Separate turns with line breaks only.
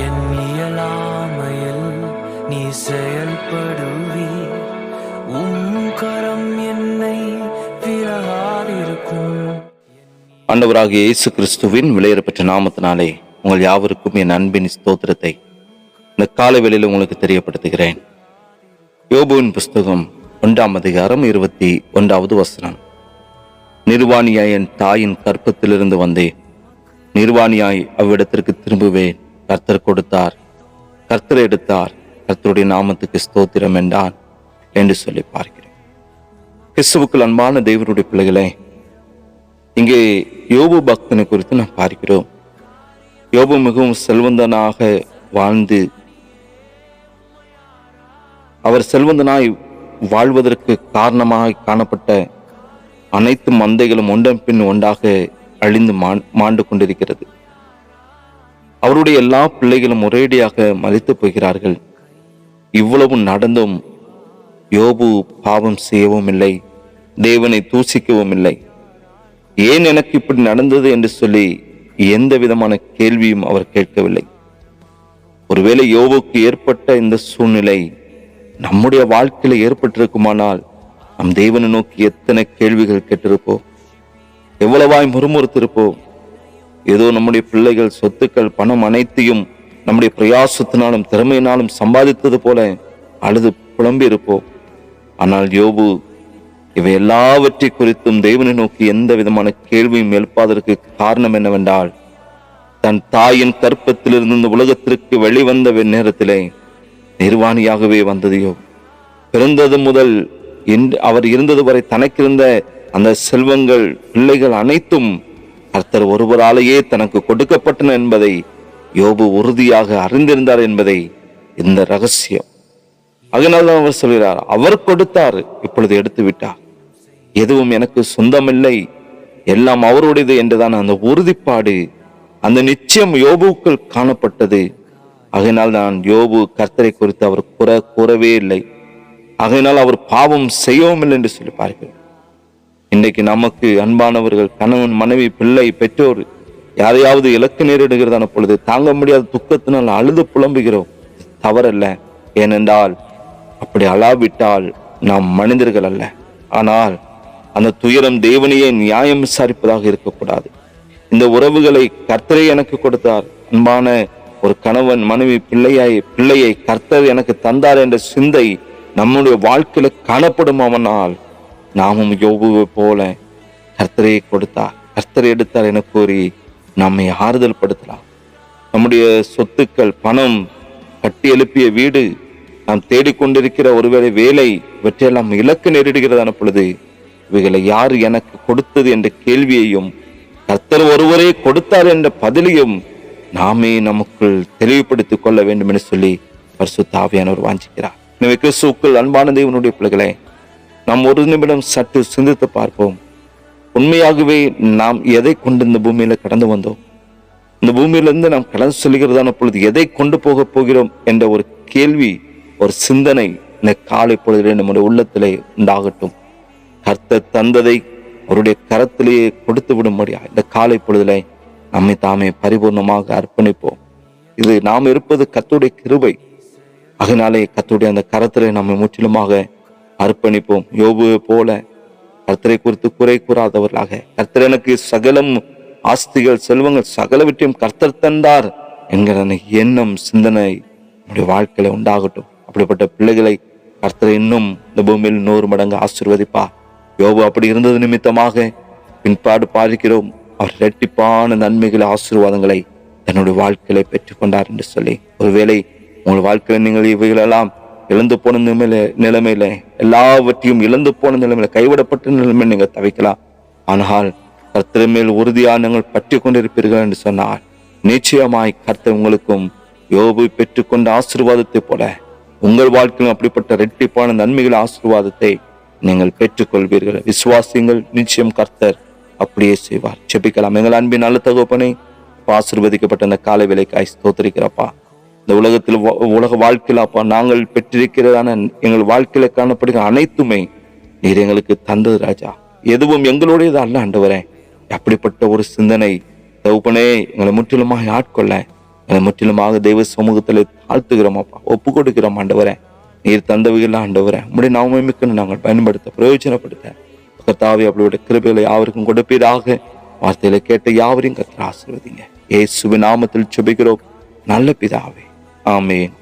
என் இயலாமையில் நீ செயல்படுவீர். கரம் என்னை விலகாதிருக்கும்.
ஆண்டவராகிய இயேசு கிறிஸ்துவின் விலையேறப்பெற்ற நாமத்தினாலே உங்கள் யாவருக்கும் என் அன்பின் ஸ்தோத்திரத்தை இந்த காலை வேளையில் உங்களுக்கு தெரியப்படுத்துகிறேன். யோபுவின் புஸ்தகம் 1ஆம் அதிகாரம் 21வது வசனம். நிர்வாணியாய் என் தாயின் கற்பத்திலிருந்து வந்தேன், நிர்வாணியாய் அவ்விடத்திற்கு திரும்புவேன். கர்த்தர் கொடுத்தார், கர்த்தர் எடுத்தார், கர்த்தருடைய நாமத்துக்கு ஸ்தோத்திரம் என்றான் என்று சொல்லி பார்க்கிறேன். கிறிஸ்துவுக்குள் அன்பான தேவனுடைய பிள்ளைகளே, இங்கே யோபு பக்தனை குறித்து நாம் பார்க்கிறோம். யோபு மிகவும் செல்வந்தனாக வாழ்ந்து அவர் செல்வந்தனாய் வாழ்வதற்கு காரணமாக காணப்பட்ட அனைத்து மந்தைகளும் ஒன்றன் பின் ஒன்றாக அழிந்து மாண்டு கொண்டிருக்கிறது. அவருடைய எல்லா பிள்ளைகளும் ஒரேடியாக மரித்து போகிறார்கள். இவ்வளவு நடந்தும் யோபு பாவம் செய்யவும் இல்லை, தேவனை தூசிக்கவும் இல்லை. ஏன் எனக்கு இப்படி நடந்தது என்று சொல்லி எந்த விதமான கேள்வியும் அவர் கேட்கவில்லை. ஒருவேளை யோபுக்கு ஏற்பட்ட இந்த சூழ்நிலை நம்முடைய வாழ்க்கையில ஏற்பட்டிருக்குமானால் நம் தேவனை நோக்கி எத்தனை கேள்விகள் கேட்டிருப்போம், எவ்வளவாய் முறுமுறுத்திருப்போம். ஏதோ நம்முடைய பிள்ளைகள் சொத்துக்கள் பணம் அனைத்தையும் நம்முடைய பிரயாசத்தினாலும் திறமையினாலும் சம்பாதித்தது போல அழுது புலம்பி இருப்போம். ஆனால் யோபு இவை எல்லாவற்றை குறித்தும் தேவனை நோக்கி எந்த விதமான கேள்வியும் எழுப்பாதற்கு காரணம் என்னவென்றால், தன் தாயின் கற்பத்திலிருந்து இந்த உலகத்திற்கு வெளிவந்த நேரத்திலே நிர்வாணியாகவே வந்தது யோபு. பிறந்தது முதல் அவர் இருந்தது வரை தனக்கிருந்த அந்த செல்வங்கள் பிள்ளைகள் அனைத்தும் கர்த்தர் ஒருவராலேயே தனக்கு கொடுக்கப்பட்டன என்பதை யோபு உறுதியாக அறிந்திருந்தார் என்பதை இந்த ரகசியம். அதனால்தான் அவர் சொல்கிறார், அவர் கொடுத்தார், இப்பொழுது எடுத்து விட்டார், எதுவும் எனக்கு சொந்தமில்லை, எல்லாம் அவருடையது என்றுதான் அந்த உறுதிப்பாடு, அந்த நிச்சயம் யோபுக்குள் காணப்பட்டது. அதனால் தான் யோபு கர்த்தரை குறித்து அவர் கூறவே இல்லை. அதனால் அவர் பாவம் செய்யவும் இல்லை என்று சொல்லி பார்க்கிறோம். இன்றைக்கு நமக்கு அன்பானவர்கள், கணவன் மனைவி பிள்ளை பெற்றோர் யாரையாவது இலக்கு நேரிடுகிறதான பொழுது தாங்க முடியாத துக்கத்தினால் அழுது புலம்புகிறோம். தவறல்ல. ஏனென்றால் அப்படி அழாவிட்டால் நாம் மனிதர்கள் அல்ல. ஆனால் அந்த துயரம் தேவனையே நியாயம் விசாரிப்பதாக இருக்கக்கூடாது. இந்த உறவுகளை கர்த்தரை எனக்கு கொடுத்தார், அன்பான ஒரு கணவன் மனைவி பிள்ளையை கர்த்தர் எனக்கு தந்தார் என்ற சிந்தை நம்முடைய வாழ்க்கையில காணப்படுமானால் நாமும் யோபுவை போல கர்த்தரை கொடுத்தார், கர்த்தரை எடுத்தார் என கூறி நம்மை ஆறுதல் படுத்தலாம். நம்முடைய சொத்துக்கள், பணம், கட்டி எழுப்பிய வீடு, நாம் தேடிக்கொண்டிருக்கிற ஒருவேளை வேலை, இவற்றையெல்லாம் இலக்கு நேரிடுகிறதான பொழுது இவைகளை யார் எனக்கு கொடுத்தது என்ற கேள்வியையும் கர்த்தர் ஒருவரே கொடுத்தார் என்ற பதிலையும் நாமே நமக்குள் தெளிவுபடுத்திக் கொள்ள வேண்டும் என்று சொல்லி பரிசுத்த ஆவியானவர் வாஞ்சிக்கிறார். எனவே கிறிஸ்துவுக்குள் அன்பான தேவனுடைய பிள்ளைகளை, நாம் ஒரு நிமிடம் சற்று சிந்தித்து பார்ப்போம். உண்மையாகவே நாம் எதை கொண்டு இந்த பூமியில கடந்து வந்தோம்? இந்த பூமியிலிருந்து நாம் கடந்து செல்கிறதான பொழுது எதை கொண்டு போக போகிறோம் என்ற ஒரு கேள்வி, ஒரு சிந்தனை இந்த காலை பொழுதிலே நம்முடைய உள்ளத்திலே உண்டாகட்டும். கர்த்தர் தந்ததை அவருடைய கரத்திலேயே கொடுத்து விடும்படியா இந்த காலை பொழுதிலே நம்மை தாமே பரிபூர்ணமாக அர்ப்பணிப்போம். இது நாம் இருப்பது கர்த்தருடைய கிருபை. அதனாலே கர்த்தருடைய அந்த கரத்திலே நம்மை முற்றிலுமாக அர்ப்பணிப்போம். யோபுவை போல கர்த்தரை குறித்து குறை கூறாதவர்களாக, கர்த்தர் எனக்கு சகலம் ஆஸ்திகள் செல்வங்கள் சகலவற்றையும் கர்த்தர் தந்தார் என்கிற எண்ணம் சிந்தனை நம்முடைய வாழ்க்கையில உண்டாகட்டும். அப்படிப்பட்ட பிள்ளைகளை கர்த்தரை இன்னும் இந்த பூமியில் 100 மடங்கு ஆசீர்வதிப்பா. யோபு அப்படி இருந்தது நிமித்தமாக பின்பாடு பார்க்கிறோம், அவர் இரட்டிப்பான நன்மைகளை ஆசீர்வாதங்களை தன்னுடைய வாழ்க்கையில பெற்றுக்கொண்டார் என்று சொல்லி. ஒருவேளை உங்கள் வாழ்க்கையில நீங்கள் இவைகளெல்லாம் இழந்து போன நிலைமையில, எல்லாவற்றையும் இழந்து போன நிலைமையில, கைவிடப்பட்ட நிலைமையில நீங்க தவிக்கலாம். ஆனால் கர்த்தர் மேல் உறுதியாக நீங்கள் பற்றி கொண்டிருப்பீர்கள் என்று சொன்னால் நிச்சயமாய் கர்த்தர் உங்களுக்கும் யோபு பெற்றுக்கொண்ட ஆசீர்வாதத்தை போல உங்கள் வாழ்க்கையிலும் அப்படிப்பட்ட இரட்டிப்பான நன்மைகள் ஆசீர்வாதத்தை நீங்கள் பெற்றுக்கொள்வீர்கள். விசுவாசியுங்கள், நிச்சயம் கர்த்தர் அப்படியே செய்வார். ஜெபிக்கலாம். எங்கள் அன்பின் நல்ல தகப்பனே, ஆசீர்வதிக்கப்பட்ட அந்த காலை வேளைக்காய் ஸ்தோத்திரிக்கிறப்பா. இந்த உலக வாழ்க்கையில அப்பா நாங்கள் பெற்றிருக்கிறதான எங்கள் வாழ்க்கையில காணப்படுகிற அனைத்துமே நீர் எங்களுக்கு தந்தது ராஜா. எதுவும் எங்களுடையது அல்ல ஆண்டவரே. அப்படிப்பட்ட ஒரு சிந்தனை தகப்பனே எங்களை முற்றிலுமாக ஆட்கொள்ள அதை முற்றிலுமாக தெய்வ சமூகத்தில் தாழ்த்துகிறோம் அப்பா, ஒப்பு கொடுக்கிறோம் ஆண்டவரே. நீர் தந்தவைகள் ஆண்டவரே உம்முடைய நாம மிக்க நாங்கள் பயன்படுத்த பிரயோஜனப்படுத்த கர்த்தாவே அவளுடைய கிருபைகளை யாவருக்கும் கொடுப்பீராக. வார்த்தையில கேட்ட யாவரையும் கர்த்தர் ஆசீர்வதிங்க. இயேசுவின் நாமத்தில் ஜெபிக்கிறோம் நல்ல பிதாவே, ஆமென்.